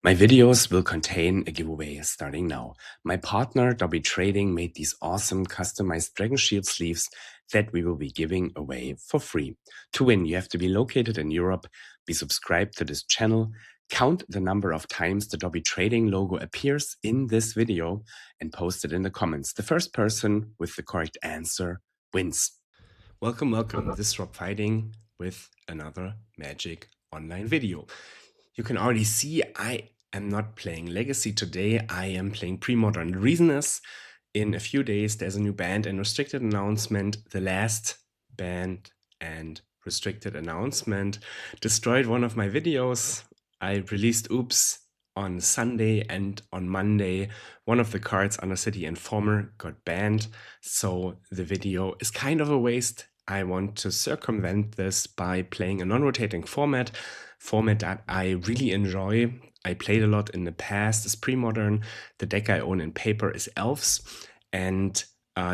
My videos will contain a giveaway starting now. My partner, Dobby Trading, made these awesome customized Dragon Shield sleeves that we will be giving away for free. To win, you have to be located in Europe, be subscribed to this channel, count the number of times the Dobby Trading logo appears in this video, and post it in the comments. The first person with the correct answer wins. Welcome, this is Rob Fighting with another Magic Online video. You can already see I am not playing Legacy today, I am playing Premodern. The reason is, in a few days there's a new banned and restricted announcement. The last banned and restricted announcement destroyed one of my videos. I released Oops on Sunday, and on Monday one of the cards under City Informer got banned, so the video is kind of a waste. I want to circumvent this by playing a non-rotating format that I really enjoy. I played a lot in the past. It's Premodern. The deck I own in paper is Elves, and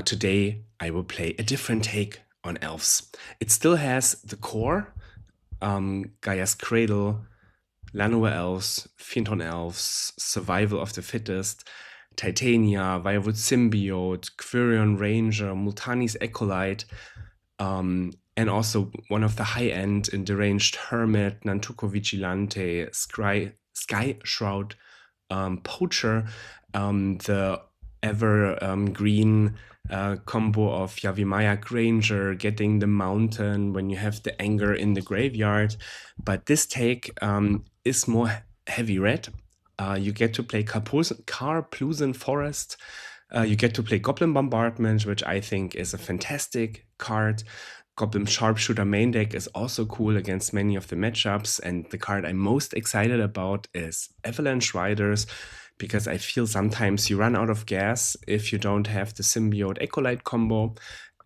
today I will play a different take on Elves. It still has the core, Gaia's Cradle, Llanowar Elves, Fiendhorn Elves, Survival of the Fittest, Titania, Virewood Symbiote, Quirion Ranger, Multani's Acolyte, and also one of the high-end and deranged Hermit, Nantuko Vigilante, Sky Shroud, Poacher, the green combo of Yavimaya Granger, getting the Mountain when you have the Anger in the graveyard. But this take is more heavy red. You get to play Karplusen Forest. You get to play Goblin Bombardment, which I think is a fantastic card. Goblin Sharpshooter main deck is also cool against many of the matchups, and the card I'm most excited about is Avalanche Riders, because I feel sometimes you run out of gas if you don't have the Symbiote Acolyte combo,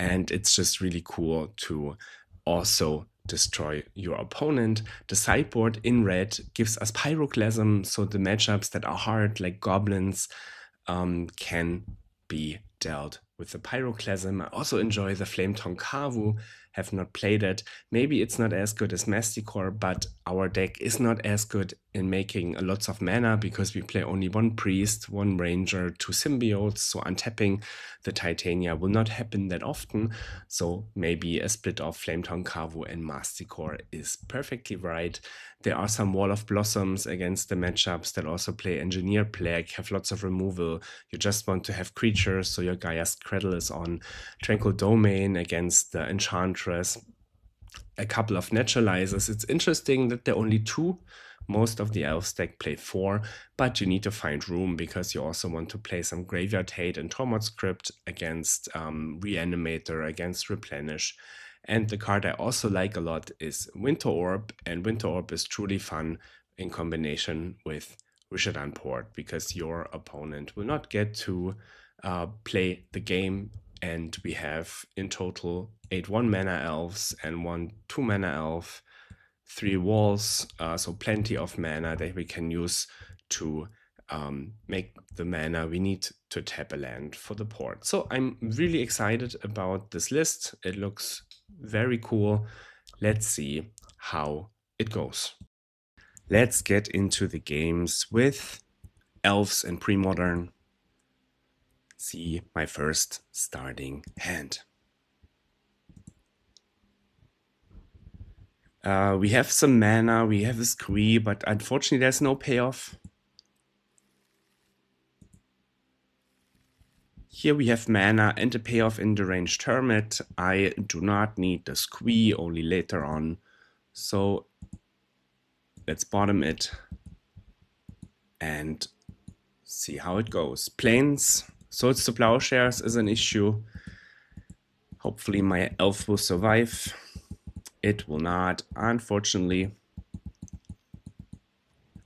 and it's just really cool to also destroy your opponent. The sideboard in red gives us Pyroclasm, so the matchups that are hard, like Goblins, can be dealt with the Pyroclasm. I also enjoy the Flametongue Kavu, have not played it. Maybe it's not as good as Masticore, but our deck is not as good in making lots of mana because we play only one Priest, one Ranger, two Symbiotes, so untapping the Titania will not happen that often. So maybe a split of Flametongue Kavu and Masticore is perfectly right. There are some Wall of Blossoms against the matchups that also play Engineer Plague, have lots of removal. You just want to have creatures, so your Gaia's Cradle is on. Tranquil Domain against the Enchantress. A couple of Naturalizers. It's interesting that there are only two. Most of the Elves deck play 4, but you need to find room because you also want to play some Graveyard Hate and Tormod Script against Reanimator, against Replenish. And the card I also like a lot is Winter Orb, and Winter Orb is truly fun in combination with Rishadan Port, because your opponent will not get to play the game, and we have in total 8 1-mana elves and 1 2-mana elf, 3 walls, so plenty of mana that we can use to make the mana we need to tap a land for the port. So I'm really excited about this list. It looks very cool. Let's see how it goes. Let's get into the games with Elves and Premodern. See my first starting hand. We have some mana, we have a Squee, but unfortunately there's no payoff. Here we have mana and a payoff in Deranged Hermit. I do not need the Squee, only later on. So let's bottom it and see how it goes. Plains, Swords to Plowshares is an issue. Hopefully my elf will survive. It will not, unfortunately.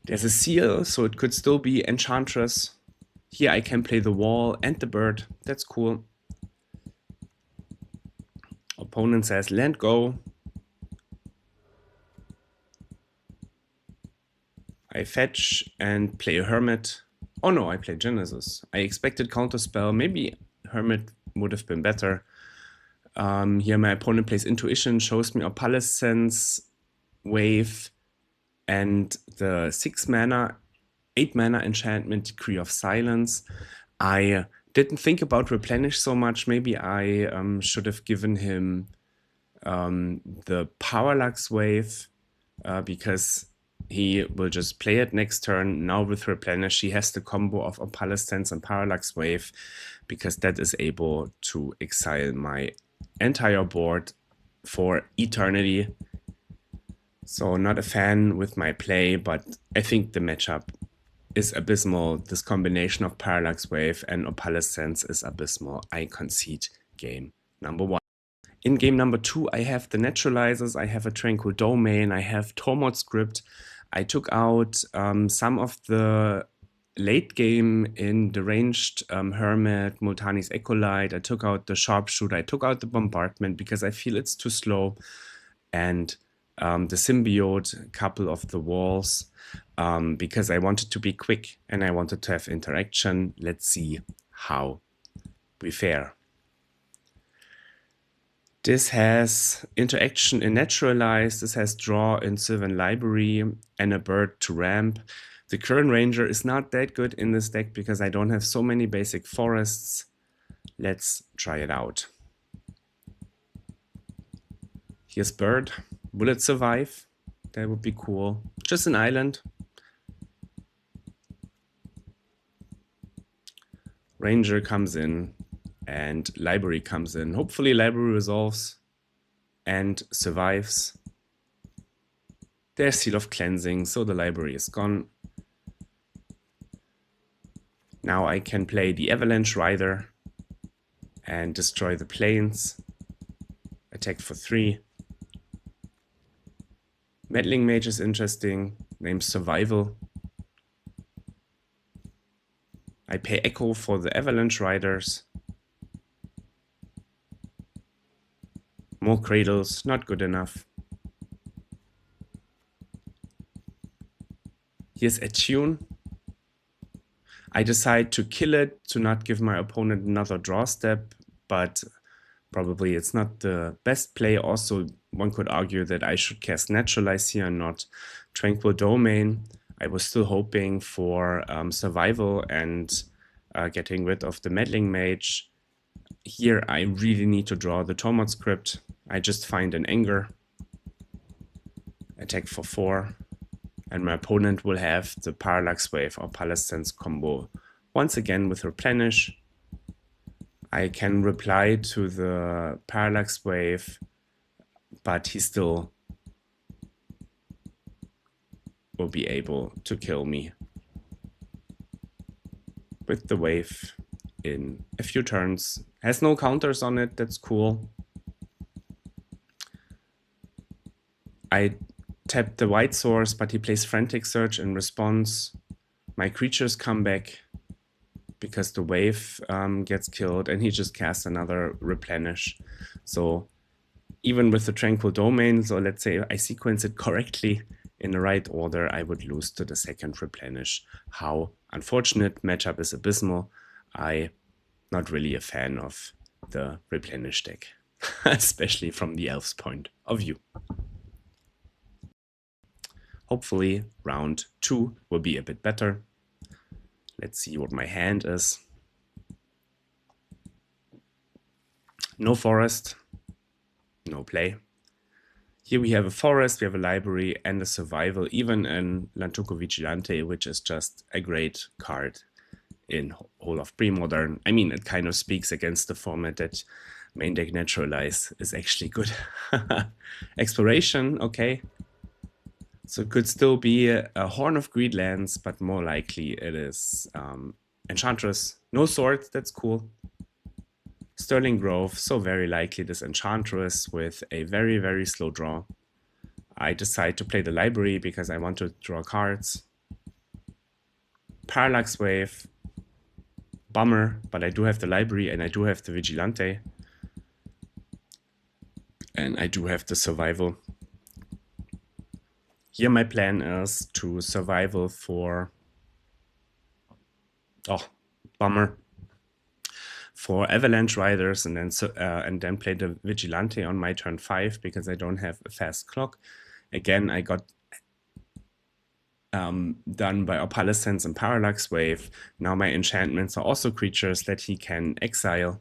There's a seal, so it could still be Enchantress. Here I can play the wall and the bird. That's cool. Opponent says land go. I fetch and play a Hermit. Oh no, I play Genesis. I expected Counterspell. Maybe Hermit would have been better. Here my opponent plays Intuition, shows me Opalescence, Wave, and the 6 mana 8 mana enchantment, Decree of Silence. I didn't think about replenish so much. Maybe I should have given him the Powerlux wave because he will just play it next turn. Now with replenish, he has the combo of Opalescence and Parallax Wave because that is able to exile my entire board for eternity. So not a fan with my play, but I think the matchup is abysmal. This combination of Parallax Wave and Opalescence is abysmal. I concede game number 1. In game number 2, I have the Naturalizers, I have a Tranquil Domain, I have Tormod Script. I took out some of the late game in the ranged Hermit, Multani's Ecolite. I took out the Sharpshooter, I took out the Bombardment because I feel it's too slow. And the Symbiote, couple of the walls, because I wanted to be quick and I wanted to have interaction. Let's see how we fare. This has interaction in Naturalize, this has draw in Sylvan Library, and a bird to ramp. The current Ranger is not that good in this deck because I don't have so many basic forests. Let's try it out. Here's bird. Will it survive? That would be cool. Just an island. Ranger comes in and library comes in. Hopefully library resolves and survives. There's Seal of Cleansing, so the library is gone. Now I can play the Avalanche Rider and destroy the plains. Attack for 3. Meddling Mage is interesting. Named Survival. I pay Echo for the Avalanche Riders. More Cradles, not good enough. Here's Attune. I decide to kill it to not give my opponent another draw step, but probably it's not the best play. Also, one could argue that I should cast Naturalize here and not Tranquil Domain. I was still hoping for survival and getting rid of the Meddling Mage. Here I really need to draw the Tormod Script. I just find an Anger. Attack for 4. And my opponent will have the Parallax Wave or Palestance combo. Once again with Replenish. I can reply to the Parallax Wave, but he still will be able to kill me with the wave in a few turns. Has no counters on it, that's cool. I tap the white source, but he plays Frantic Search in response. My creatures come back because the wave gets killed, and he just casts another Replenish. So even with the Tranquil Domain, so let's say I sequence it correctly in the right order, I would lose to the second Replenish. How unfortunate. Matchup is abysmal. I'm not really a fan of the Replenish deck, especially from the Elves' point of view. Hopefully round 2 will be a bit better. Let's see what my hand is. No forest, no play. Here we have a forest, we have a library, and a survival, even in Lantuco Vigilante, which is just a great card in whole of Premodern. I mean, it kind of speaks against the format that main deck Naturalize is actually good. Exploration, okay. So it could still be a Horn of Greedlands, but more likely it is Enchantress. No sword, that's cool. Sterling Grove, so very likely this Enchantress with a very, very slow draw. I decide to play the library because I want to draw cards. Parallax Wave, bummer, but I do have the library and I do have the Vigilante. And I do have the survival. Here my plan is to survival for, bummer, for Avalanche Riders and then play the Vigilante on my turn 5 because I don't have a fast clock. Again, I got done by Opalescence and Parallax Wave. Now my enchantments are also creatures that he can exile.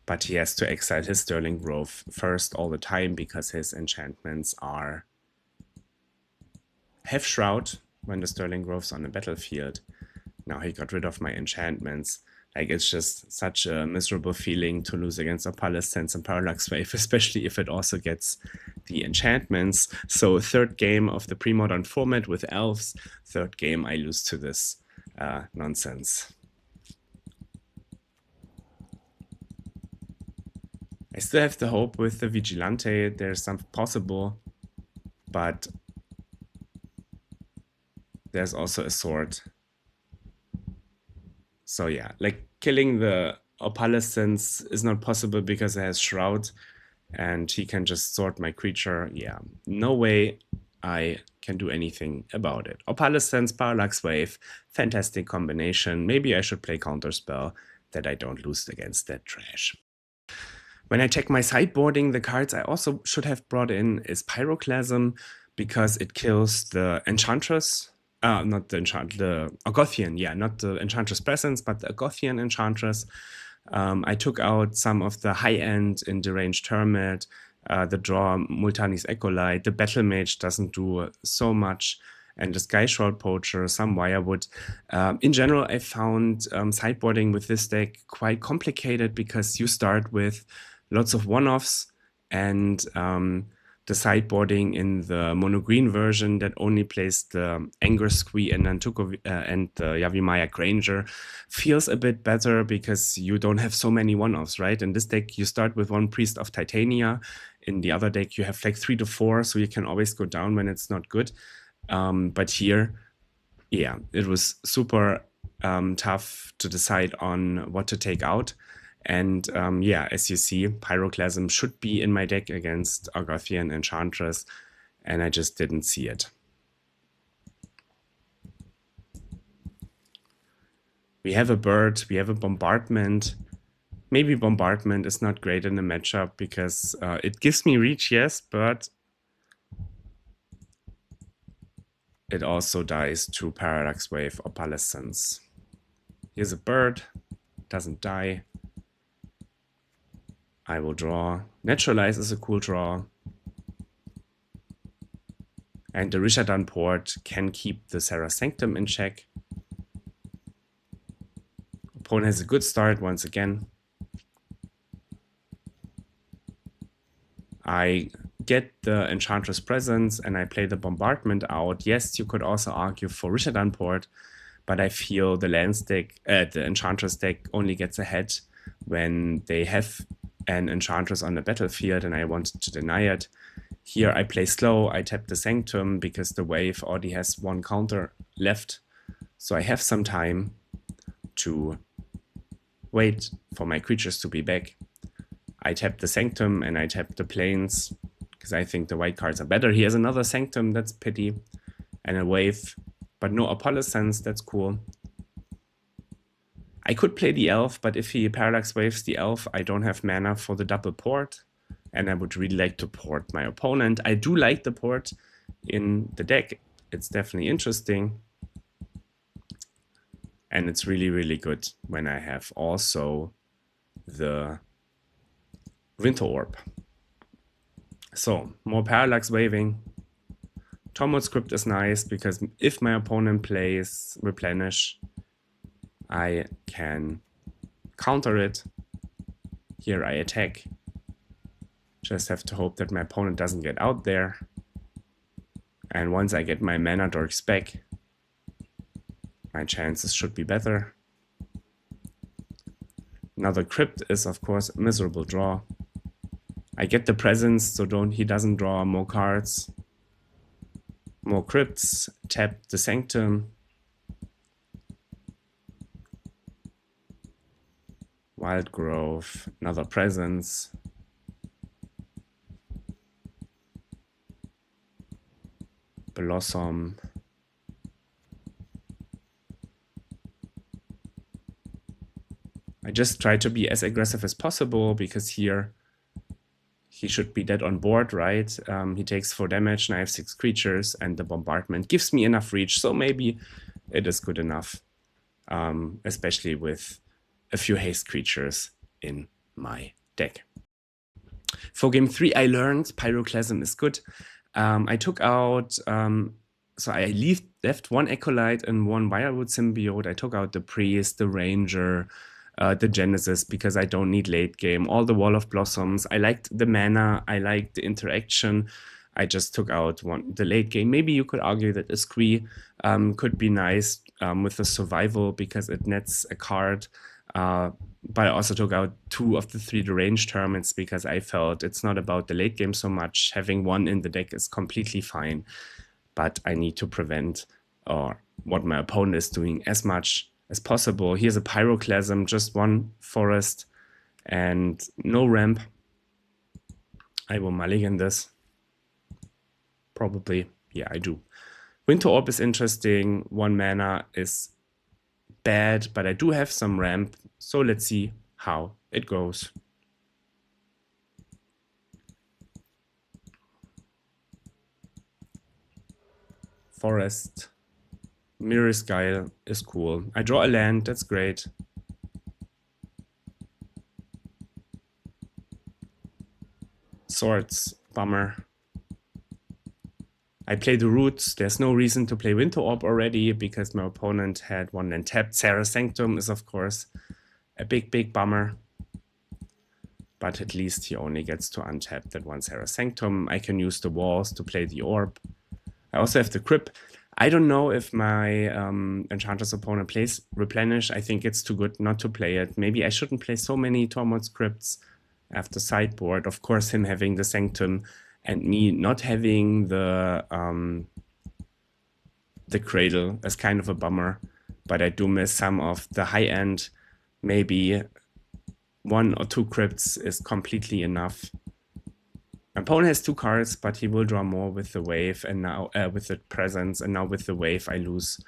But he has to exile his Sterling Grove first all the time because his enchantments have Shroud when the Sterling Grove's on the battlefield. Now he got rid of my enchantments. Like, it's just such a miserable feeling to lose against Opalescence and Parallax Wave, especially if it also gets the enchantments. So third game of the Premodern format with Elves. Third game I lose to this nonsense. I still have the hope with the Vigilante. There's some possible, but there's also a sword. So yeah, like killing the Opalescence is not possible because it has Shroud and he can just sword my creature. Yeah, no way I can do anything about it. Opalescence, Parallax Wave, fantastic combination. Maybe I should play Counterspell that I don't lose against that trash. When I check my sideboarding, the cards I also should have brought in is Pyroclasm because it kills the Enchantress. Not the Argothian, yeah, not the Enchantress Presence, but the Argothian Enchantress. I took out some of the high-end in Deranged Hermit, the draw Multani's Ecolite, the Battle Mage doesn't do so much, and the Sky Shroud Poacher, some Wirewood. In general, I found sideboarding with this deck quite complicated because you start with lots of one-offs and the sideboarding in the mono-green version that only plays the Anger Squee and Nantuko and the Yavimaya Granger feels a bit better because you don't have so many one-offs, right? In this deck, you start with one Priest of Titania. In the other deck, you have like 3 to 4, so you can always go down when it's not good. But here, yeah, it was super tough to decide on what to take out. And yeah, as you see, Pyroclasm should be in my deck against Argothian Enchantress, and I just didn't see it. We have a bird, we have a bombardment. Maybe bombardment is not great in the matchup because it gives me reach, yes, but it also dies to Parallax Wave Opalescence. Here's a bird, doesn't die. I will draw. Naturalize is a cool draw. And the Rishadan port can keep the Serra Sanctum in check. Opponent has a good start once again. I get the Enchantress Presence and I play the Bombardment out. Yes, you could also argue for Rishadan port, but I feel the lands deck, the Enchantress deck only gets ahead when they have an Enchantress on the battlefield and I wanted to deny it. Here I play slow, I tap the Sanctum because the wave already has one counter left. So I have some time to wait for my creatures to be back. I tap the Sanctum and I tap the Plains because I think the white cards are better. He has another Sanctum, that's pity, and a wave, but no Opalescence, that's cool. I could play the Elf, but if he Parallax Waves the Elf, I don't have mana for the double port, and I would really like to port my opponent. I do like the port in the deck. It's definitely interesting. And it's really, really good when I have also the Winter Orb. So, more Parallax Waving. Tormod Script is nice because if my opponent plays Replenish, I can counter it. Here I attack. Just have to hope that my opponent doesn't get out there. And once I get my mana dorks back, my chances should be better. Another Crypt is of course a miserable draw. I get the Presence, so he doesn't draw more cards. More Crypts, tap the Sanctum. Wild Grove, another Presence. Blossom. I just try to be as aggressive as possible because here he should be dead on board, right? He takes 4 damage, and I have 6 creatures, and the bombardment gives me enough reach, so maybe it is good enough, especially with a few haste creatures in my deck. For game 3, I learned Pyroclasm is good. I took out, so I left 1 Acolyte and 1 Wirewood Symbiote. I took out the Priest, the Ranger, the Genesis, because I don't need late game. All the Wall of Blossoms. I liked the mana. I liked the interaction. I just took out the late game. Maybe you could argue that a Squee could be nice with the survival because it nets a card. But I also took out 2 of the 3 deranged hermits because I felt it's not about the late game so much. Having 1 in the deck is completely fine, but I need to prevent what my opponent is doing as much as possible. Here's a Pyroclasm, just 1 forest and no ramp. I will mulligan this. Probably. Yeah, I do. Winter Orb is interesting. 1 mana is bad, but I do have some ramp, so let's see how it goes. Forest. Mirror's Guile is cool. I draw a land, that's great. Swords, bummer. I play the Roots. There's no reason to play Winter Orb already because my opponent had 1 land tapped. Sarah Sanctum is, of course, a big bummer. But at least he only gets to untap that 1 Sarah Sanctum. I can use the walls to play the Orb. I also have the Crypt. I don't know if my Enchantress opponent plays Replenish. I think it's too good not to play it. Maybe I shouldn't play so many Tormod's Crypts after sideboard. Of course, him having the Sanctum and me not having the Cradle is kind of a bummer. But I do miss some of the high end. Maybe 1 or 2 Crypts is completely enough. My opponent has 2 cards, but he will draw more with the wave and now with the presence, and now with the wave I lose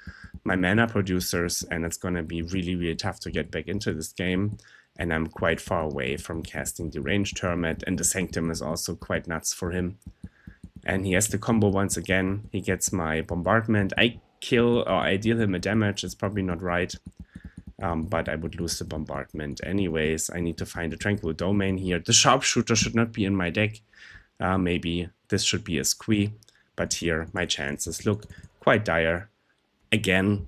my mana producers, and it's gonna be really tough to get back into this game. And I'm quite far away from casting the ranged hermit, and the Sanctum is also quite nuts for him. And he has the combo once again. He gets my bombardment. I kill or I deal him a damage. It's probably not right. But I would lose the bombardment anyways. I need to find a tranquil domain here. The sharpshooter should not be in my deck. Maybe this should be a Squee, but here my chances look quite dire. Again,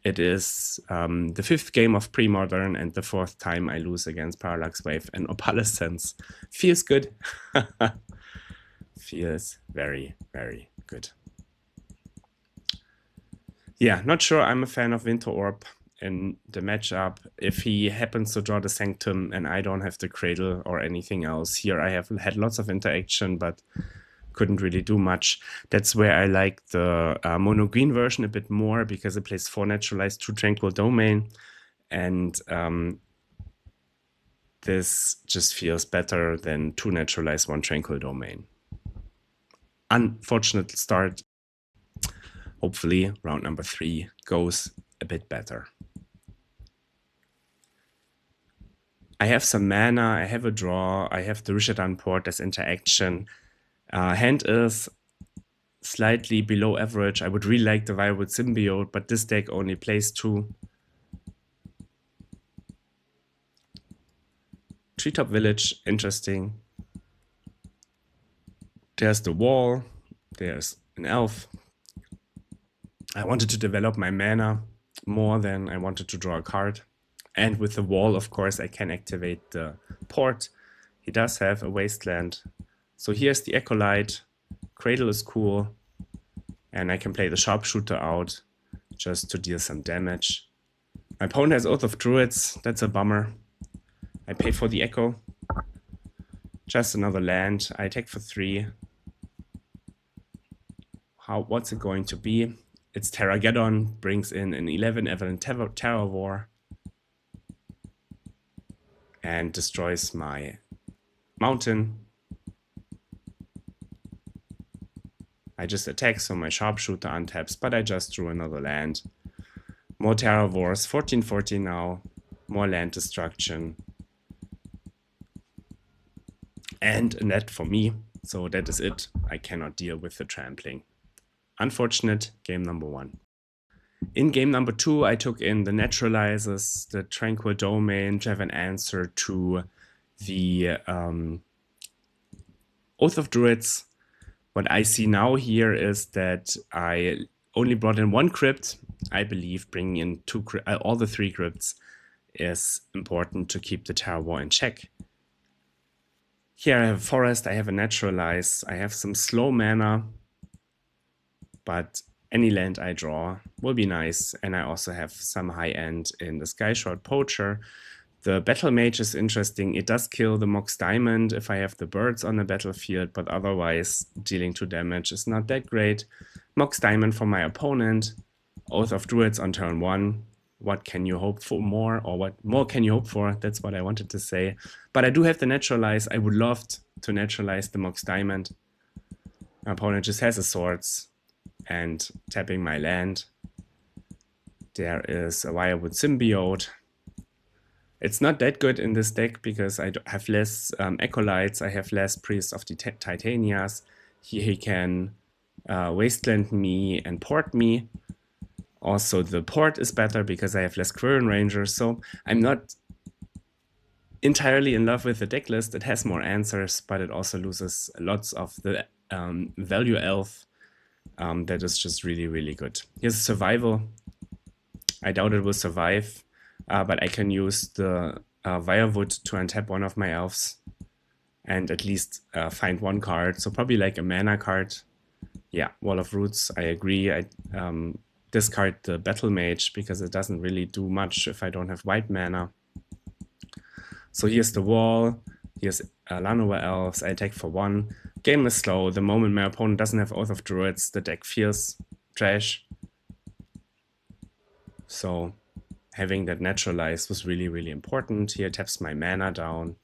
it is the 5th game of Premodern and the 4th time I lose against Parallax Wave, and Opalescence feels good. Feels very good. Yeah, not sure I'm a fan of Winter Orb in the matchup. If he happens to draw the Sanctum and I don't have the Cradle or anything else, here I have had lots of interaction, but couldn't really do much. That's where I like the mono green version a bit more because it plays 4 naturalized, 2 tranquil domain, and this just feels better than 2 naturalized, 1 tranquil domain. Unfortunate start. Hopefully round number 3 goes a bit better. I have some mana, I have a draw, I have the Rishadan port as interaction. Hand is slightly below average. I would really like the Wirewood Symbiote, but this deck only plays 2. Treetop Village, interesting. There's the wall, there's an elf. I wanted to develop my mana more than I wanted to draw a card. And with the wall, of course, I can activate the port. He does have a wasteland. So here's the Acolyte. Cradle is cool. And I can play the Sharpshooter out just to deal some damage. My opponent has Oath of Druids. That's a bummer. I pay for the Echo. Just another land. I attack for 3. What's it going to be? It's Terrageddon. Brings in an 11 Evelyn Terror War. And destroys my mountain. I just attack, so my Sharpshooter untaps, but I just drew another land. More Terror Wars, 14-14 now. More land destruction. and a net for me. So that is it. I cannot deal with the trampling. Unfortunate game number 1. In game number 2, I took in the Naturalizers, the Tranquil Domain, to have an answer to the Oath of Druids. What I see now here is that I only brought in 1 crypt. I believe bringing in all the 3 crypts is important to keep the Terror War in check. Here I have a forest, I have a Naturalize, I have some slow mana, but any land I draw will be nice, and I also have some high end in the Skyshard Poacher. The Battle Mage is interesting. It does kill the Mox Diamond if I have the birds on the battlefield, but otherwise dealing 2 damage is not that great. Mox Diamond for my opponent. Oath of Druids on turn 1. What can you hope for more, or what more can you hope for? That's what I wanted to say. But I do have the Naturalize. I would love to naturalize the Mox Diamond. My opponent just has a Swords and tapping my land. There is a Wirewood Symbiote. It's not that good in this deck because I have less Acolytes, I have less Priests of the Titanias. Here he can Wasteland me and Port me. Also the Port is better because I have less Quirion Rangers, so I'm not entirely in love with the deck list. It has more answers, but it also loses lots of the value elf that is just really, really good. Here's Survival. I doubt it will survive. But I can use the Wirewood to untap one of my elves and at least find 1 card. So probably like a mana card. Yeah, Wall of Roots, I agree. I discard the Battle Mage because it doesn't really do much if I don't have white mana. So here's the wall. Here's Llanowar Elves. I attack for 1. Game is slow. The moment my opponent doesn't have Oath of Druids, the deck feels trash. So having that Naturalize was really, really important. Here taps my mana down.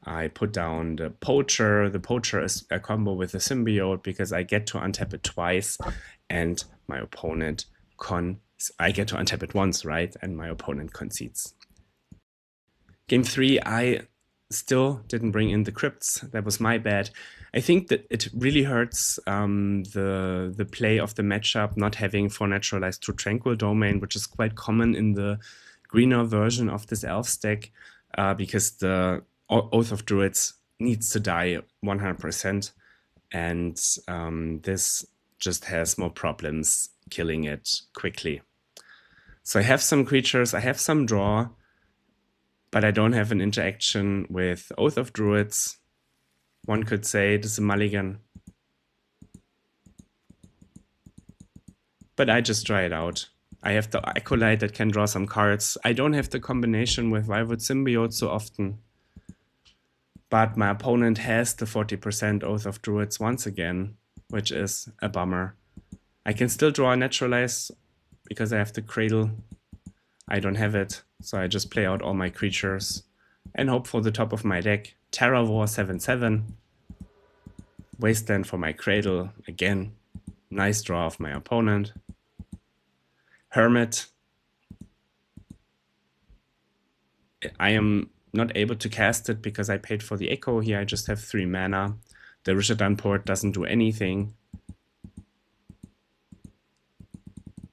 I put down the Poacher. The Poacher is a combo with the Symbiote because I get to untap it twice and my opponent I get to untap it once, right? And my opponent concedes. Game 3, I still didn't bring in the crypts. That was my bad. I think that it really hurts the play of the matchup not having 4 Naturalized to Tranquil Domain, which is quite common in the greener version of this Elves deck, because the Oath of Druids needs to die 100%, and this just has more problems killing it quickly. So I have some creatures, I have some draw, but I don't have an interaction with Oath of Druids. One could say it is a mulligan. But I just try it out. I have the Acolyte that can draw some cards. I don't have the combination with Wirewood Symbiote so often. But my opponent has the 40% Oath of Druids once again, which is a bummer. I can still draw a Naturalize because I have the Cradle. I don't have it, so I just play out all my creatures and hope for the top of my deck. Terror War 7/7. Wasteland for my Cradle. Again, nice draw of my opponent. Hermit. I am not able to cast it because I paid for the Echo. Here I just have 3 mana. The Rishadan Port doesn't do anything.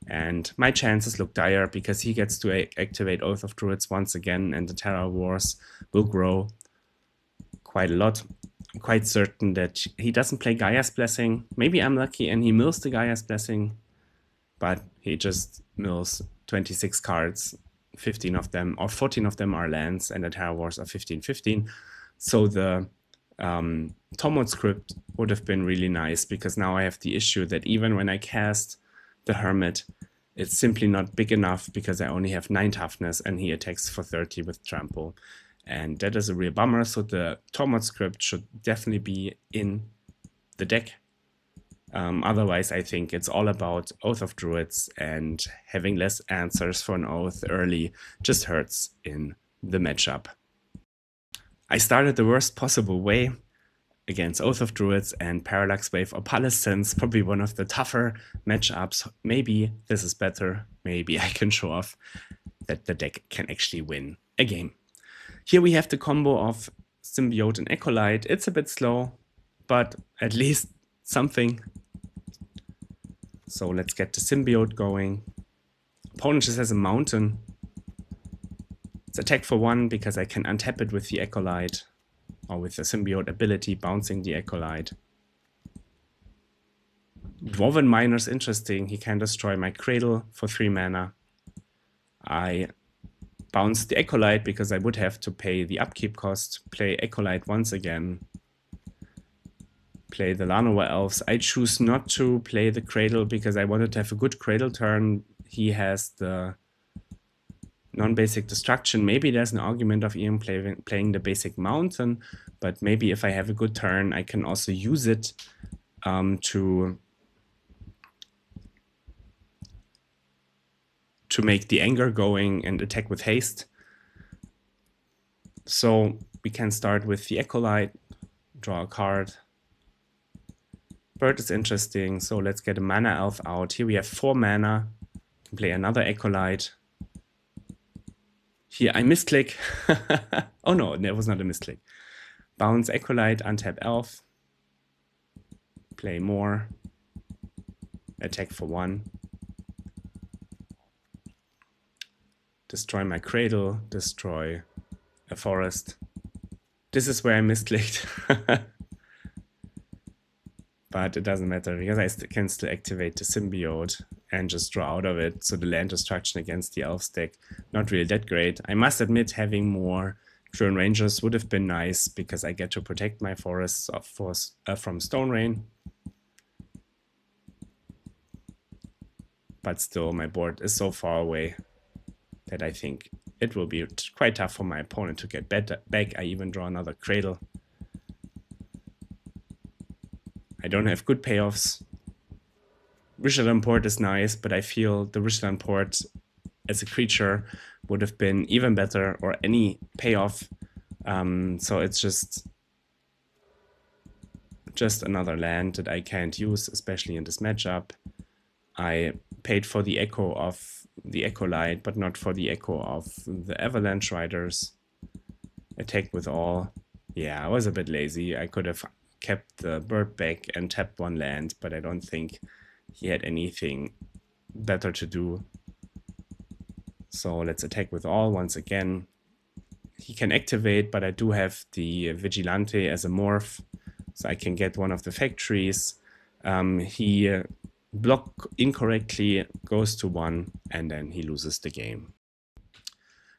And my chances look dire because he gets to activate Oath of Druids once again, and the Terror Wars will grow quite a lot. I'm quite certain that he doesn't play Gaia's Blessing. Maybe I'm lucky and he mills the Gaia's Blessing, but he just mills 26 cards. 15 of them or 14 of them are lands, and the Terror Wars are 15/15. So the Tomod script would have been really nice, because now I have the issue that even when I cast the Hermit, it's simply not big enough because I only have 9 toughness and he attacks for 30 with trample. And that is a real bummer. So the Tomod script should definitely be in the deck. Otherwise, I think it's all about Oath of Druids, and having less answers for an Oath early just hurts in the matchup. I started the worst possible way against Oath of Druids and Parallax Wave Opalescence, probably one of the tougher matchups. Maybe this is better. Maybe I can show off that the deck can actually win a game. Here we have the combo of Symbiote and Acolyte. It's a bit slow, but at least something. So let's get the Symbiote going. Opponent just has a Mountain. It's attack for 1 because I can untap it with the Acolyte, or with the Symbiote ability, bouncing the Acolyte. Dwarven Miner's interesting. He can destroy my Cradle for 3 mana. I bounce the Acolyte because I would have to pay the upkeep cost. Play Acolyte once again. Play the Llanowar Elves. I choose not to play the Cradle because I wanted to have a good Cradle turn. He has the non-basic destruction. Maybe there's an argument of even playing the basic Mountain, but maybe if I have a good turn, I can also use it to make the Anger going and attack with haste. So we can start with the Acolyte, draw a card. Bird is interesting, so let's get a Mana Elf out. Here we have 4 mana. Can play another Acolyte. Here I misclick. Oh no, that was not a misclick. Bounce Acolyte, untap Elf. Play more. Attack for 1. Destroy my Cradle, destroy a forest. This is where I misclicked. But it doesn't matter because I can still activate the Symbiote and just draw out of it. So the land destruction against the Elf deck, not really that great. I must admit, having more Drone Rangers would have been nice because I get to protect my forests from Stone Rain. But still, my board is so far away that I think it will be quite tough for my opponent to get back. I even draw another Cradle. I don't have good payoffs. Rishadan Port is nice, but I feel the Rishadan Port as a creature would have been even better, or any payoff. So it's just another land that I can't use, especially in this matchup. I paid for the echo of the Acolyte, but not for the echo of the Avalanche Riders. Attack with all. Yeah, I was a bit lazy. I could have kept the bird back and tapped 1 land, but I don't think he had anything better to do. So let's attack with all once again. He can activate, but I do have the Vigilante as a morph, so I can get one of the factories. He block incorrectly, goes to 1, and then he loses the game.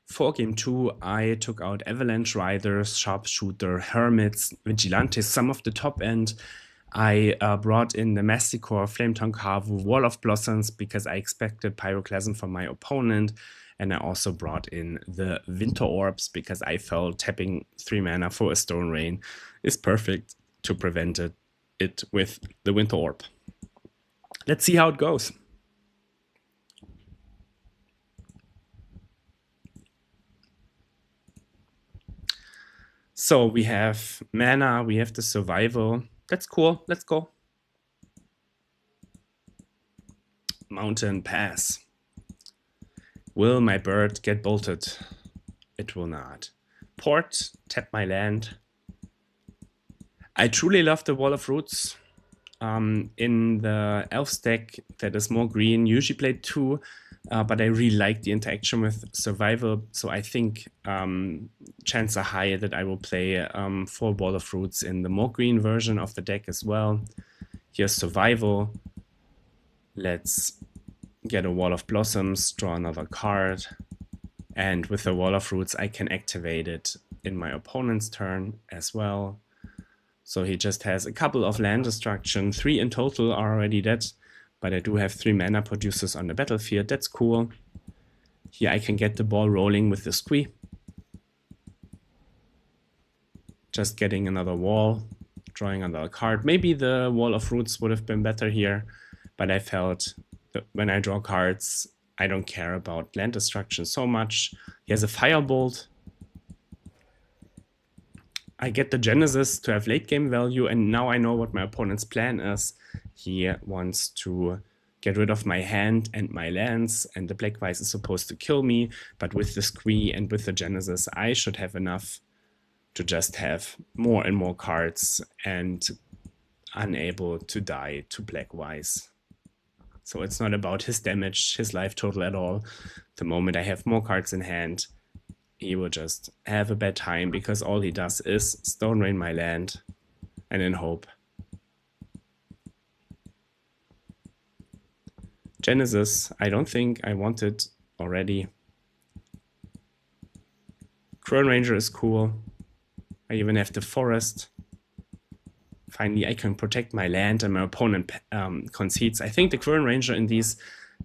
For game 2, I took out Avalanche Riders, Sharpshooter, Hermits, Vigilantes, some of the top end. I brought in the Masticore, Flametongue Kavu, Wall of Blossoms because I expected Pyroclasm from my opponent. And I also brought in the Winter Orbs because I felt tapping 3 mana for a Stone Rain is perfect to prevent it with the Winter Orb. Let's see how it goes. So we have mana, we have the survival. That's cool. Let's go. Mountain pass. Will my bird get bolted? It will not. Port, tap my land. I truly love the Wall of Roots. In the Elves deck that is more green, usually played 2, but I really like the interaction with survival, so I think chances are high that I will play 4 Wall of Roots in the more green version of the deck as well. Here's survival. Let's get a Wall of Blossoms, draw another card, and with the Wall of Roots I can activate it in my opponent's turn as well. So he just has a couple of land destruction. 3 in total are already dead, but I do have 3 mana producers on the battlefield. That's cool. Here I can get the ball rolling with the Squee. Just getting another wall, drawing another card. Maybe the Wall of Roots would have been better here, but I felt that when I draw cards, I don't care about land destruction so much. He has a Firebolt. I get the Genesis to have late game value, and now I know what my opponent's plan is. He wants to get rid of my hand and my lands, and the Black-White is supposed to kill me, but with the Squee and with the Genesis, I should have enough to just have more and more cards and unable to die to black wise. So it's not about his damage, his life total at all. The moment I have more cards in hand, he will just have a bad time because all he does is Stone Rain my land and then hope. Genesis, I don't think I want it already. Cruel Ranger is cool. I even have the forest. Finally, I can protect my land and my opponent concedes. I think the Cruel Ranger in these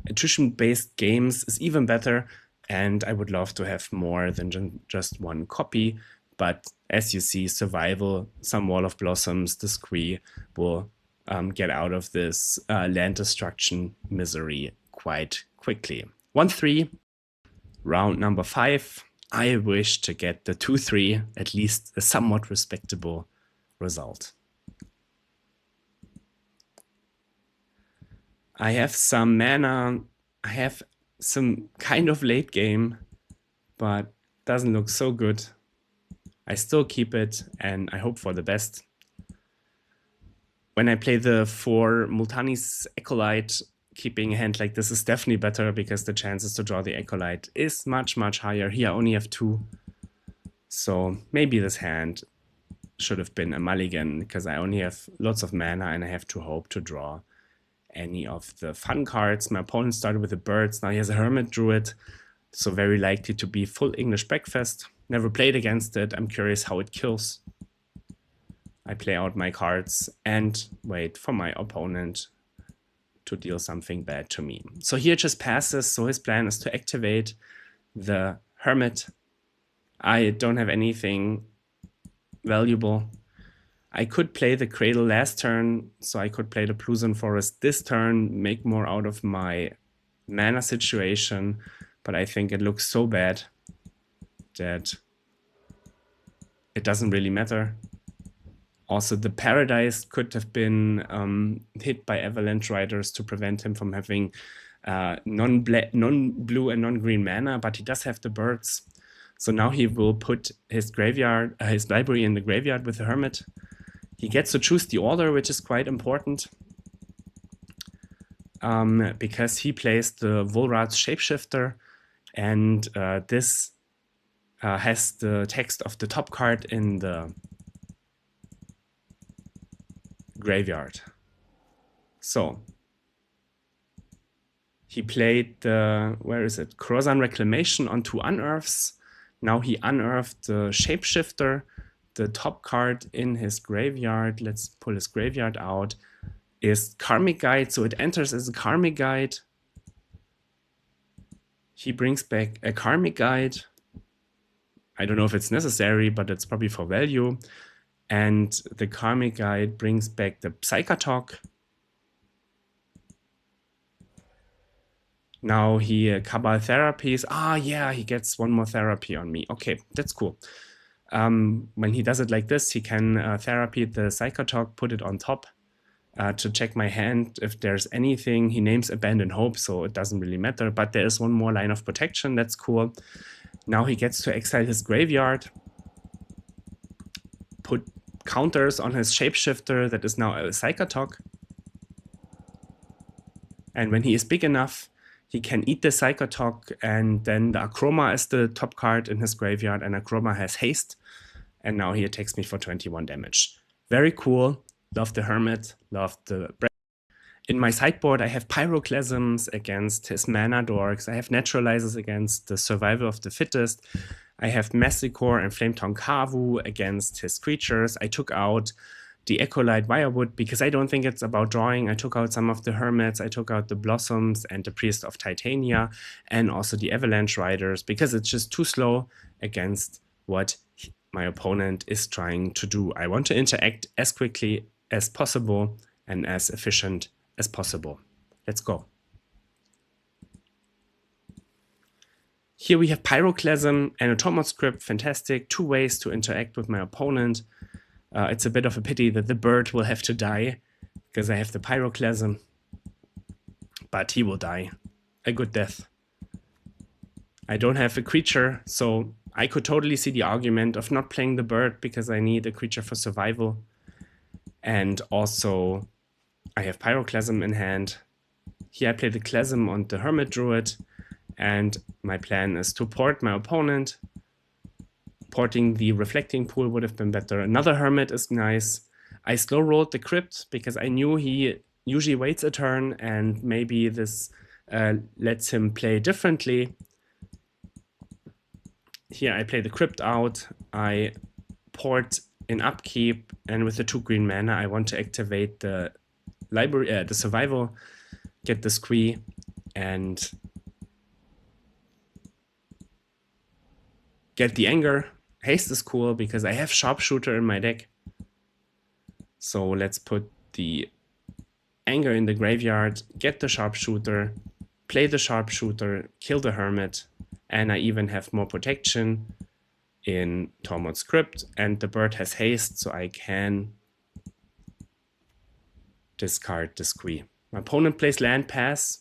attrition-based games is even better, and I would love to have more than just one copy. But as you see, survival, some Wall of Blossoms, the Scree will get out of this land destruction misery quite quickly. 1-3, round number 5. I wish to get the 2-3, at least a somewhat respectable result. I have some mana, I have some kind of late game, but doesn't look so good. I still keep it and I hope for the best. When I play the 4 Multani's Acolyte, keeping a hand like this is definitely better because the chances to draw the Acolyte is much, much higher. Here I only have 2. So maybe this hand should have been a mulligan because I only have lots of mana and I have to hope to draw any of the fun cards. My opponent started with the birds, now he has a Hermit Druid, so very likely to be full English breakfast. Never played against it, I'm curious how it kills. I play out my cards and wait for my opponent to deal something bad to me. So here it just passes, so his plan is to activate the Hermit. I don't have anything valuable. I could play the Cradle last turn, so I could play the Pluson Forest this turn, make more out of my mana situation, but I think it looks so bad that it doesn't really matter. Also, the Paradise could have been hit by Avalanche Riders to prevent him from having non-blue and non-green mana, but he does have the birds. So now he will put his graveyard, his library in the graveyard with the Hermit. He gets to choose the order, which is quite important because he plays the Volrath's Shapeshifter, and this has the text of the top card in the graveyard. So he played the, where is it? Crozan Reclamation on 2 unearths. Now he unearthed the Shapeshifter. The top card in his graveyard, let's pull his graveyard out, is Karmic Guide, so it enters as a Karmic Guide. He brings back a Karmic Guide. I don't know if it's necessary, but it's probably for value. And the Karmic Guide brings back the Psychotalk. Now he Cabal Therapies. Ah, yeah, he gets 1 more therapy on me. Okay, that's cool. When he does it like this, he can therapy the Psychotalk, put it on top to check my hand. If there's anything, he names Abandon Hope, so it doesn't really matter, but there is 1 more line of protection. That's cool. Now he gets to exile his graveyard, put counters on his Shapeshifter that is now a Psychotalk. And when he is big enough, he can eat the Psychotalk, and then the Akroma is the top card in his graveyard, and Akroma has haste, and now he attacks me for 21 damage. Very cool. Love the Hermit, love the... In my sideboard, I have Pyroclasms against his Mana Dorks. I have Naturalizers against the Survival of the Fittest. I have Massacre and Flametongue Kavu against his creatures. I took out the Acolyte Wirewood because I don't think it's about drawing. I took out some of the Hermits, I took out the Blossoms and the Priest of Titania, and also the Avalanche Riders because it's just too slow against what my opponent is trying to do. I want to interact as quickly as possible and as efficient as possible. Let's go. Here we have Pyroclasm and a Tormod Script. Fantastic. 2 ways to interact with my opponent. It's a bit of a pity that the bird will have to die because I have the Pyroclasm, but he will die. A good death. I don't have a creature, so I could totally see the argument of not playing the bird because I need a creature for survival. And also, I have Pyroclasm in hand. Here I play the Klasm on the Hermit Druid, and my plan is to port my opponent. Porting the Reflecting Pool would have been better. Another Hermit is nice. I slow rolled the Crypt because I knew he usually waits a turn, and maybe this lets him play differently. Here I play the Crypt out. I port in upkeep, and with the 2 green mana, I want to activate the library, the survival, get the Squee, and get the Anger. Haste is cool because I have Sharpshooter in my deck. So let's put the Anger in the graveyard, get the Sharpshooter, play the Sharpshooter, kill the Hermit, and I even have more protection in Tormod's Crypt, and the bird has haste, so I can discard the Squee. My opponent plays Land Pass,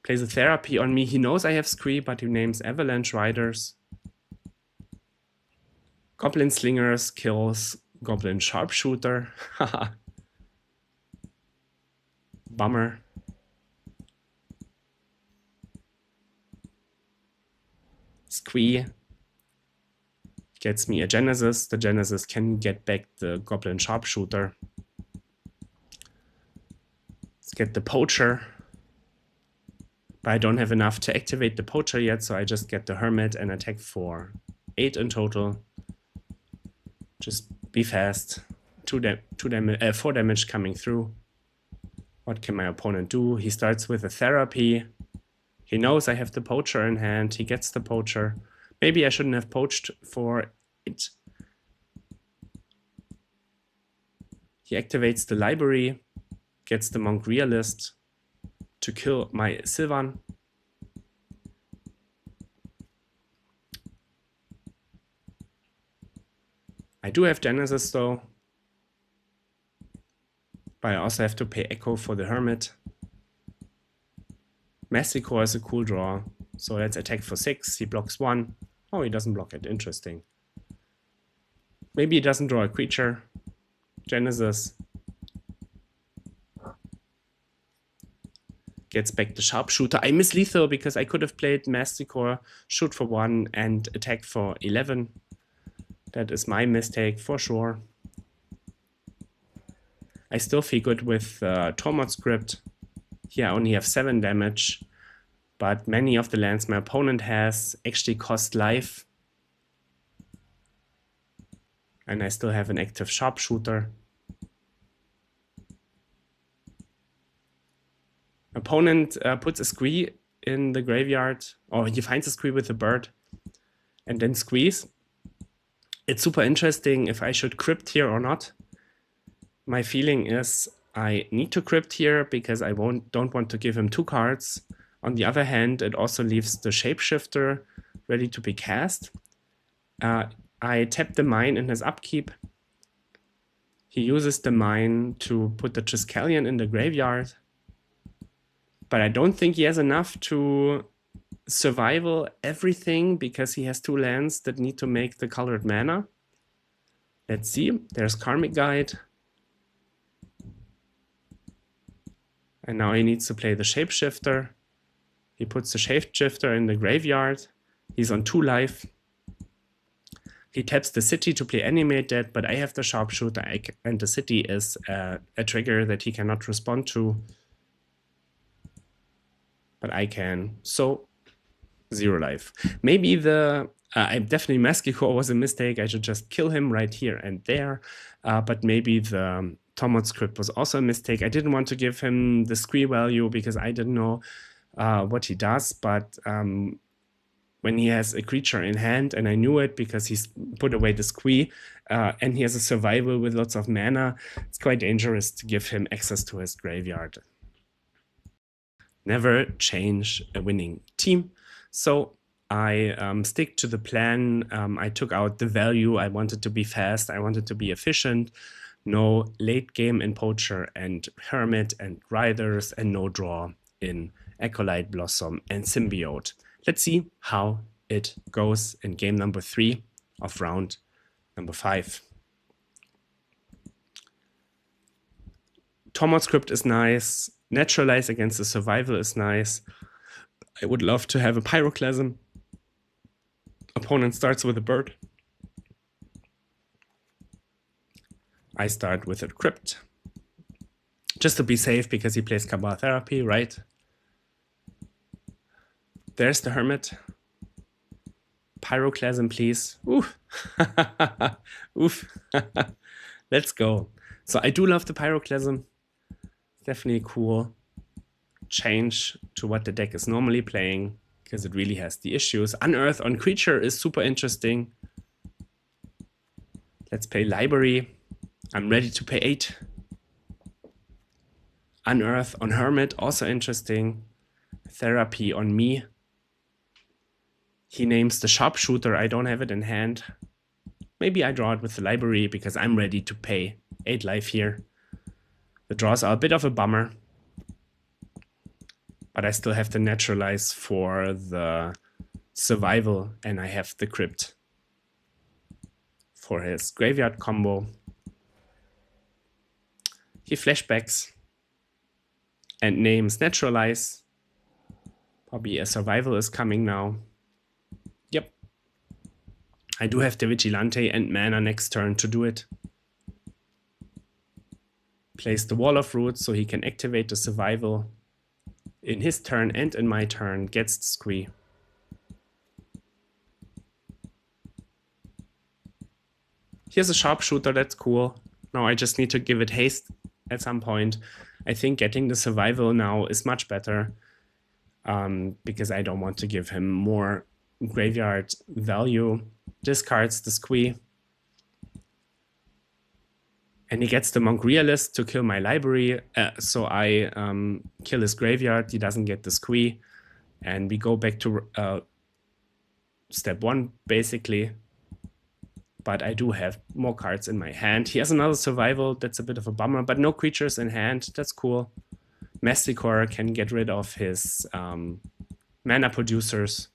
plays a Therapy on me. He knows I have Squee, but he names Avalanche Riders. Goblin Slingers kills Goblin Sharpshooter. Bummer. Squee gets me a Genesis. The Genesis can get back the Goblin Sharpshooter. Let's get the Poacher. But I don't have enough to activate the Poacher yet, so I just get the Hermit and attack for 8 in total. Just be fast. 4 damage coming through. What can my opponent do? He starts with a Therapy. He knows I have the Poacher in hand. He gets the Poacher. Maybe I shouldn't have poached for it. He activates the library, gets the Monk Realist to kill my Sylvan. I do have Genesis though, but I also have to pay Echo for the Hermit. Massacre is a cool draw, so let's attack for 6. He blocks 1. Oh, he doesn't block it. Interesting. Maybe he doesn't draw a creature. Genesis gets back the Sharpshooter. I miss lethal because I could have played Massacre, shoot for 1, and attack for 11. That is my mistake for sure. I still feel good with Tormod's Crypt. Here I only have 7 damage, but many of the lands my opponent has actually cost life. And I still have an active Sharpshooter. Opponent puts a Squee in the graveyard, or he finds a Squee with a bird, and then squeeze. It's super interesting if I should Crypt here or not. My feeling is I need to Crypt here because I don't want to give him 2 cards. On the other hand, it also leaves the Shapeshifter ready to be cast. I tap the mine in his upkeep. He uses the mine to put the Triskelion in the graveyard. But I don't think he has enough to survival everything because he has 2 lands that need to make the colored mana. Let's see. There's Karmic Guide. And now he needs to play the Shapeshifter. He puts the Shapeshifter in the graveyard. He's on 2 life. He taps the city to play Animate Dead, but I have the Sharpshooter, and the city is a trigger that he cannot respond to. But I can. So 0 life. Maybe the definitely Massacre was a mistake. I should just kill him right here and there. But maybe the Tormod's Crypt was also a mistake. I didn't want to give him the Squee value because I didn't know what he does. But when he has a creature in hand, and I knew it because he's put away the Squee, and he has a survival with lots of mana, it's quite dangerous to give him access to his graveyard. Never change a winning team. So I stick to the plan. I took out the value. I wanted to be fast. I wanted to be efficient. No late game in Poacher and Hermit and Riders, and no draw in Acolyte, Blossom, and Symbiote. Let's see how it goes in game number 3 of round number 5. Tormod script is nice. Naturalize against the survival is nice. I would love to have a pyroclasm. Opponent starts with a bird. I start with a crypt. Just to be safe, because he plays Cabal Therapy, right? There's the Hermit. Pyroclasm, please. Oof. Oof. Let's go. So I do love the Pyroclasm. Definitely cool change to what the deck is normally playing, because it really has the issues. Unearth on creature is super interesting. Let's play library. I'm ready to pay 8. Unearth on Hermit, also interesting. Therapy on me. He names the Sharpshooter. I don't have it in hand. Maybe I draw it with the library because I'm ready to pay 8 life here. The draws are a bit of a bummer, but I still have to naturalize for the survival, and I have the crypt for his graveyard combo. He flashbacks and names naturalize. Probably a survival is coming now. Yep. I do have the Vigilante and mana next turn to do it. Plays the Wall of Roots so he can activate the survival in his turn and in my turn, gets the squee. Here's a Sharpshooter, that's cool. Now I just need to give it haste at some point. I think getting the survival now is much better, because I don't want to give him more graveyard value. Discards the squee. And he gets the Monk Realist to kill my library, so I kill his graveyard. He doesn't get the squee. And we go back to step 1, basically. But I do have more cards in my hand. He has another survival. That's a bit of a bummer, but no creatures in hand. That's cool. Masticore can get rid of his mana producers.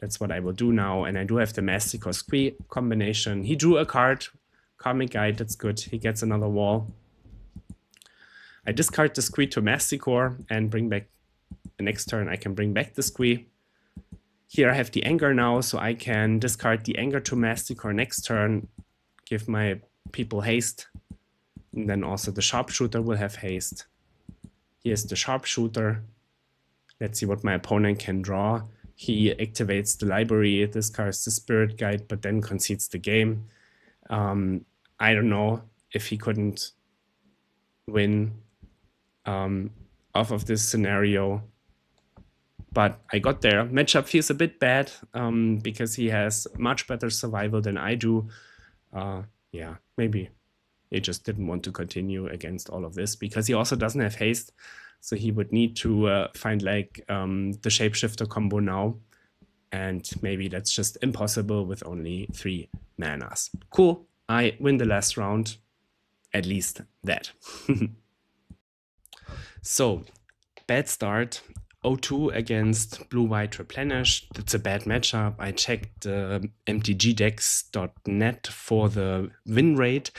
That's what I will do now. And I do have the Masticore squee combination. He drew a card. Karmic Guide, that's good. He gets another wall. I discard the squee to Masticore and bring back the next turn. I can bring back the squee. Here I have the Anger now, so I can discard the Anger to Masticore next turn, give my people haste, and then also the Sharpshooter will have haste. Here's the Sharpshooter. Let's see what my opponent can draw. He activates the library, discards the Spirit Guide, but then concedes the game. I don't know if he couldn't win off of this scenario, but I got there. Matchup feels a bit bad because he has much better survival than I do. Yeah, maybe he just didn't want to continue against all of this because he also doesn't have haste, so he would need to find like the Shapeshifter combo now, and maybe that's just impossible with only 3 manas. Cool. I win the last round, at least that. So, bad start. 0-2 against blue-white replenish. That's a bad matchup. I checked MTGDecks.net for the win rate,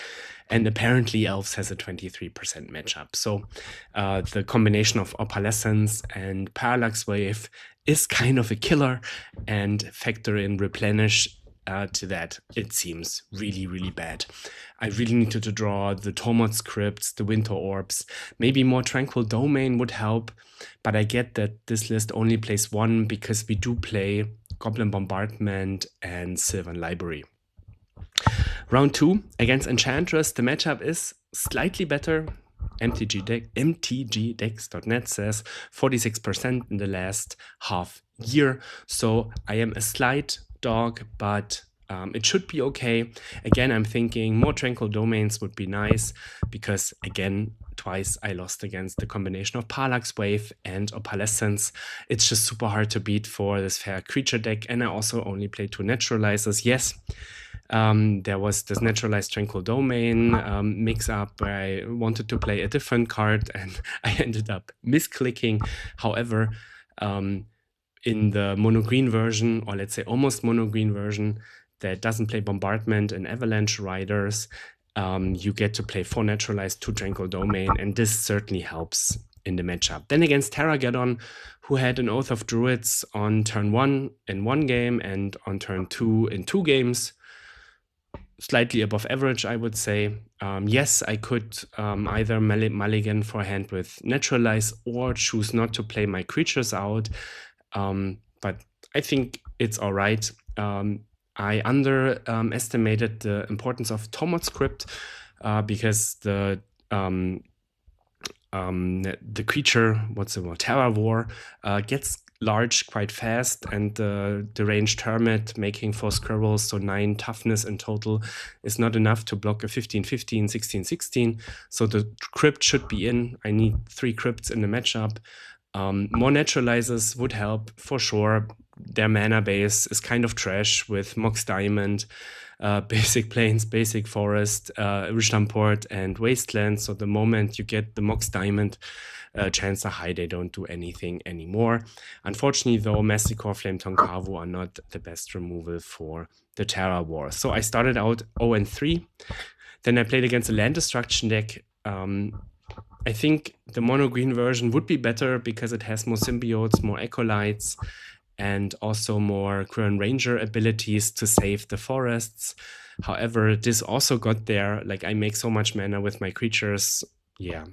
and apparently Elves has a 23% matchup. So the combination of Opalescence and Parallax Wave is kind of a killer, and factor in replenish to that, it seems really, really bad. I really needed to draw the Tormod scripts, the Winter Orbs. Maybe more Tranquil Domain would help, but I get that this list only plays 1 because we do play Goblin Bombardment and Sylvan Library. Round 2 against Enchantress, the matchup is slightly better. MTGDecks.net says 46% in the last half year, so I am a slight dog, but it should be okay. Again, I'm thinking more Tranquil Domains would be nice because, again, twice I lost against the combination of Parallax Wave and Opalescence. It's just super hard to beat for this fair creature deck, and I also only played 2 Naturalizers. Yes, there was this Naturalized Tranquil Domain mix-up where I wanted to play a different card, and I ended up misclicking. However, in the mono green version, or let's say almost mono green version, that doesn't play Bombardment and Avalanche Riders, you get to play 4 Naturalized, 2 Tranquil Domain, and this certainly helps in the matchup. Then against Terrageddon, who had an Oath of Druids on turn 1 in 1 game and on turn 2 in 2 games, slightly above average, I would say. Yes, I could either mulligan for a hand with Naturalize or choose not to play my creatures out, but I think it's all right. I underestimated the importance of Tomod Script because the creature, what's the word, Terra War, gets large quite fast, and the ranged Hermit making 4 squirrels, so 9 toughness in total, is not enough to block a 15-15, 16-16. So the crypt should be in. I need 3 crypts in the matchup. More Naturalizers would help for sure. Their mana base is kind of trash with Mox Diamond, Basic Plains, Basic Forest, Rishlamport, and Wasteland. So the moment you get the Mox Diamond, chances are high they don't do anything anymore. Unfortunately, though, Massacre, Flame Tonkavu are not the best removal for the Terra War. So I started out 0-3. Then I played against a land destruction deck. I think the mono green version would be better because it has more symbiotes, more acolytes, and also more Quirn Ranger abilities to save the forests. However, this also got there. Like, I make so much mana with my creatures. Yeah,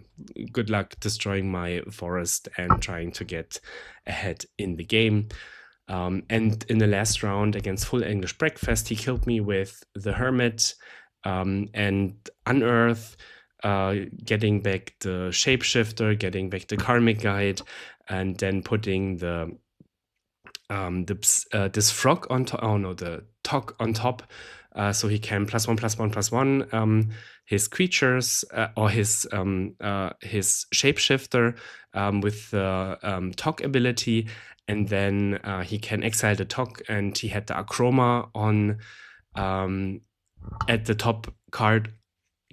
good luck destroying my forest and trying to get ahead in the game. And in the last round against Full English Breakfast, he killed me with the Hermit and Unearth, getting back the Shapeshifter, getting back the Karmic Guide, and then putting this frog on top. Oh no, the Tok on top. So he can +1/+1/+1 his creatures or his Shapeshifter with the Tok ability, and then he can exile the Tok, and he had the Acroma on at the top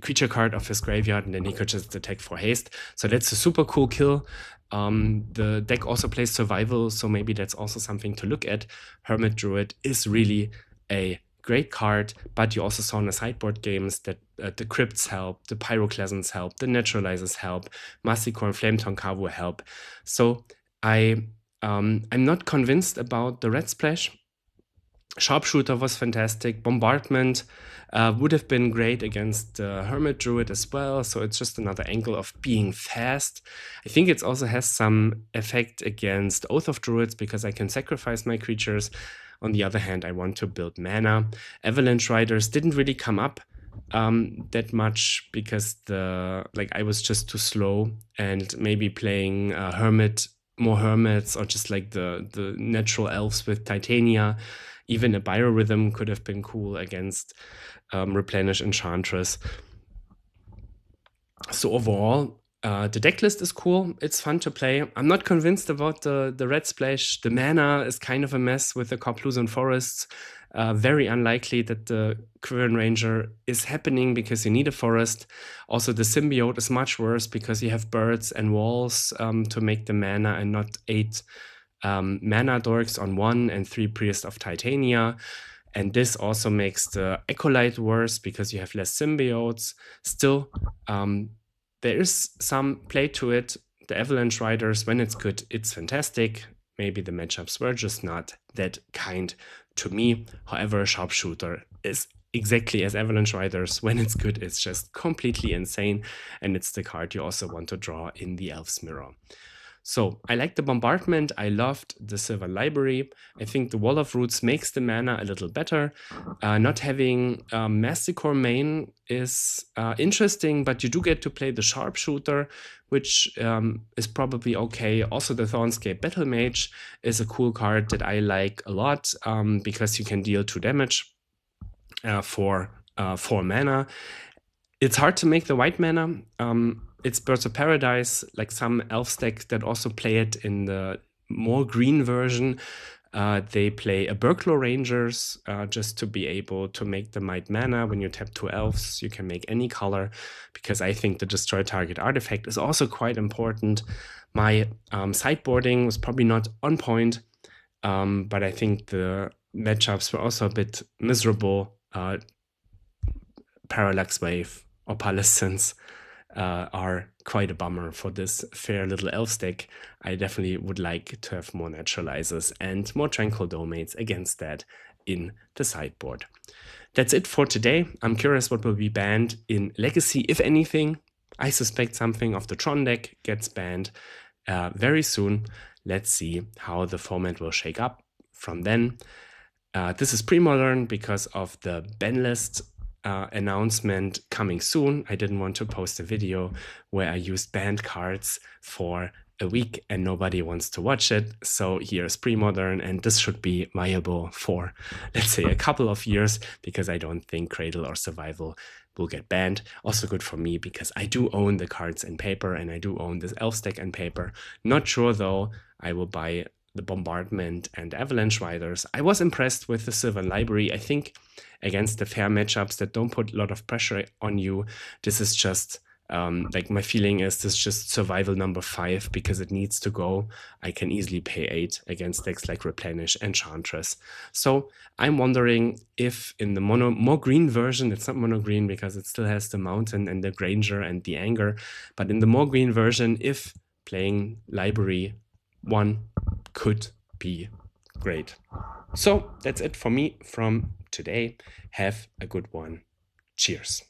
creature card of his graveyard, and then he could just attack for haste. So that's a super cool kill. The deck also plays survival, so maybe that's also something to look at. Hermit Druid is really a great card, but you also saw in the sideboard games that the Crypts help, the Pyroclasms help, the Naturalizers help, Massacre and Flame Tonkavu help. So I'm not convinced about the Red Splash. Sharpshooter was fantastic. Bombardment would have been great against Hermit Druid as well. So it's just another angle of being fast. I think it also has some effect against Oath of Druids because I can sacrifice my creatures. On the other hand, I want to build mana. Avalanche Riders didn't really come up that much because I was just too slow, and maybe playing more Hermits, or just like the natural Elves with Titania. Even a Biorhythm could have been cool against Replenish Enchantress. So overall, the deck list is cool. It's fun to play. I'm not convinced about the Red Splash. The mana is kind of a mess with the Corplusan Forests. Very unlikely that the Quirn Ranger is happening because you need a forest. Also, the Symbiote is much worse because you have birds and walls to make the mana, and not 8 mana dorks on 1 and 3 Priest of Titania. And this also makes the Acolyte worse because you have less symbiotes. Still, there is some play to it. The Avalanche Riders, when it's good, it's fantastic. Maybe the matchups were just not that kind to me. However, Sharpshooter is exactly as Avalanche Riders. When it's good, it's just completely insane. And it's the card you also want to draw in the Elves Mirror. So I like the Bombardment. I loved the Silver Library. I think the Wall of Roots makes the mana a little better. Not having Massacre main is interesting, but you do get to play the Sharpshooter, which is probably okay. Also, the Thornscape Battle Mage is a cool card that I like a lot because you can deal 2 damage for 4 mana. It's hard to make the white mana. It's Birds of Paradise, like some Elf deck that also play it in the more green version. They play a Burglar Rangers just to be able to make the white mana. When you tap 2 Elves, you can make any color, because I think the Destroy Target artifact is also quite important. My sideboarding was probably not on point. but I think the matchups were also a bit miserable. Parallax Wave or Palestins are quite a bummer for this fair little elf deck. I definitely would like to have more naturalizers and more tranquil domains against that in the sideboard. That's it for today. I'm curious what will be banned in Legacy, if anything. I suspect something of the Tron deck gets banned very soon. Let's see how the format will shake up from then. This is Premodern because of the ban list announcement coming soon. I didn't want to post a video where I used banned cards for a week and nobody wants to watch it. So here's Premodern, and this should be viable for, let's say, a couple of years, because I don't think Cradle or Survival will get banned. Also good for me because I do own the cards in paper and I do own this Elves deck in paper. Not sure though I will buy the Bombardment and Avalanche Riders. I was impressed with the Sylvan Library. I think against the fair matchups that don't put a lot of pressure on you, this is just like, my feeling is this just survival number 5 because it needs to go. I can easily pay 8 against decks like Replenish and Enchantress. So I'm wondering if in the more green version, it's not mono green because it still has the Mountain and the Granger and the Anger, but in the more green version, if playing Library 1 could be great. So that's it for me from today. Have a good one. Cheers.